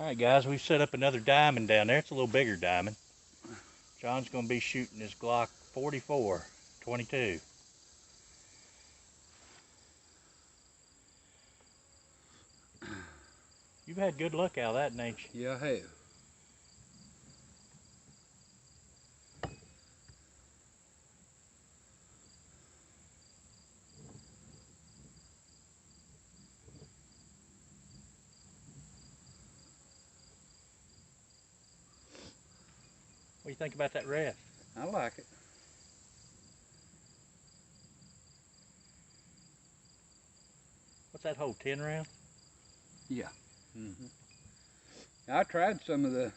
Alright guys, we've set up another diamond down there. It's a little bigger diamond. John's going to be shooting his Glock 44 22. You've had good luck out of that, ain't you? Yeah, I have. What do you think about that rest? I like it. What's that hole, 10 rounds? Yeah. I tried some of the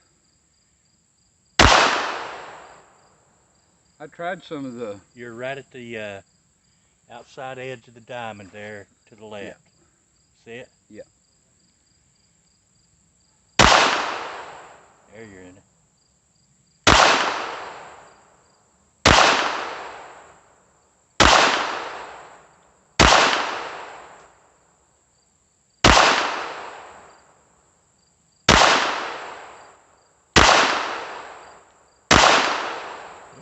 You're right at the outside edge of the diamond there to the left. Yeah. See it? Yeah. There you're in it.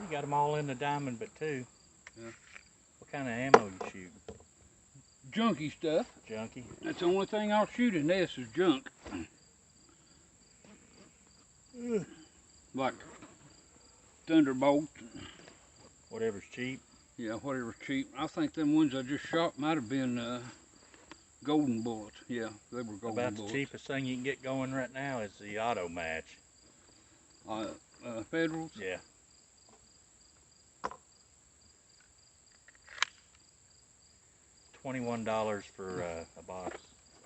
You got them all in the diamond but two. Yeah. What kind of ammo you shooting? junky stuff. Junky? That's the only thing I'll shoot in this is junk. Like Thunderbolt. Whatever's cheap. Yeah, whatever's cheap. I think them ones I just shot might have been golden bullets. Yeah, they were golden About bullets. the cheapest thing you can get going right now is the auto match. Federals? Yeah. $21 for a box.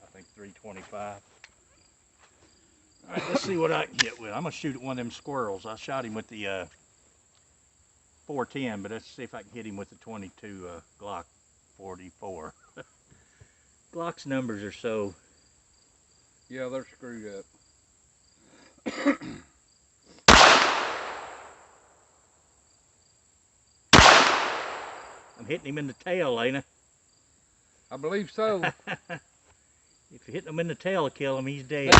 I think $3.25. All right, let's see what I can get with. I'm gonna shoot at one of them squirrels. I shot him with the 410, but let's see if I can hit him with the 22 Glock 44. Glock's numbers are so. Yeah, they're screwed up. I'm hitting him in the tail, ain't I? I believe so. If you hit him in the tail, kill him, he's dead.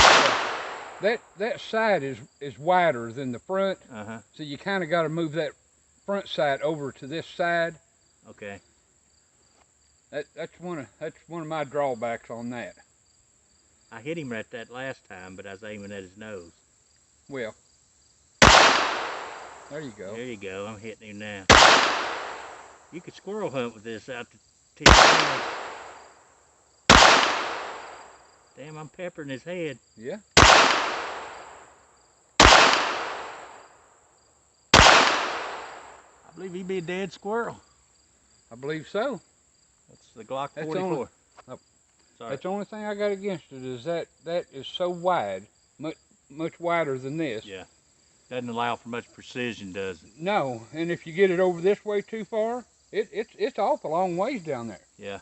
That side is wider than the front, so you kind of got to move that front side over to this side. Okay. That's one of my drawbacks on that. I hit him right that last time, but I was aiming at his nose. Well, there you go. There you go. I'm hitting him now. You could squirrel hunt with this out to T. Damn, I'm peppering his head. Yeah. I believe he'd be a dead squirrel. I believe so. That's the Glock 44. Sorry. That's the only thing I got against it is that is so wide, much wider than this. Yeah. Doesn't allow for much precision, does it? No, and if you get it over this way too far, it's off a long ways down there. Yeah.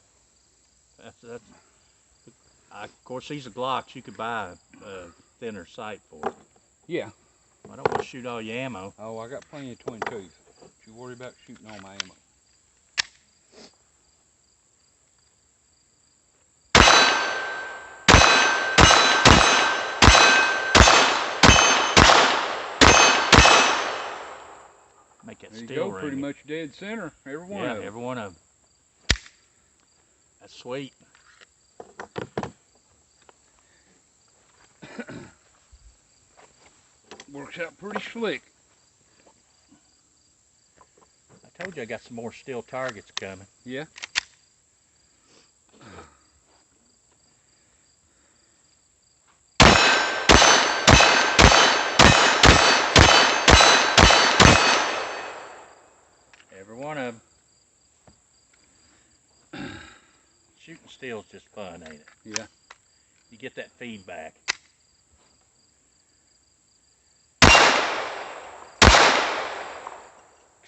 That's. Of course, these are Glocks. You could buy a thinner sight for it. Yeah. I don't want to shoot all your ammo. Oh, I got plenty of 22s. Don't you worry about shooting all my ammo. Make that there you steel go, ring. pretty much dead center. Every one of them. Yeah, every one of them. That's sweet. Works out pretty slick. I told you I got some more steel targets coming. Yeah. Every one of them. Shooting steel's just fun, ain't it? Yeah. You get that feedback.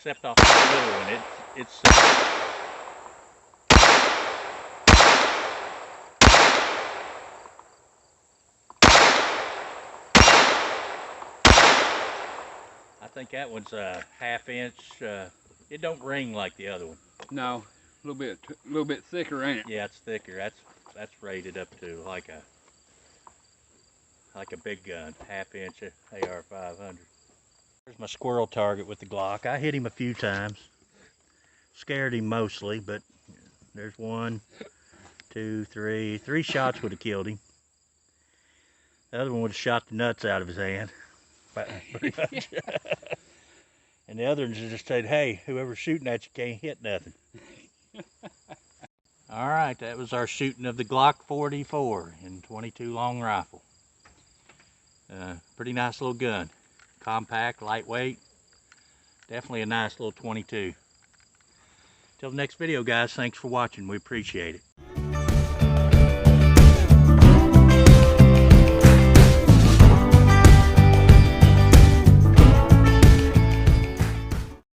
Except off the little one, it's I think that one's a 1/2 inch. It don't ring like the other one. No, a little bit thicker, ain't it? Yeah, it's thicker. That's rated up to like a like a big gun, 1/2 inch AR 500. There's my squirrel target with the Glock. I hit him a few times. Scared him mostly, but there's 1, 2, 3. 3 shots would have killed him. The other one would have shot the nuts out of his hand. Pretty much. And the other ones just said, hey, whoever's shooting at you can't hit nothing. All right, that was our shooting of the Glock 44 in 22 long rifle. Pretty nice little gun. Compact, lightweight. Definitely a nice little 22. Till the next video, guys, thanks for watching. We appreciate it.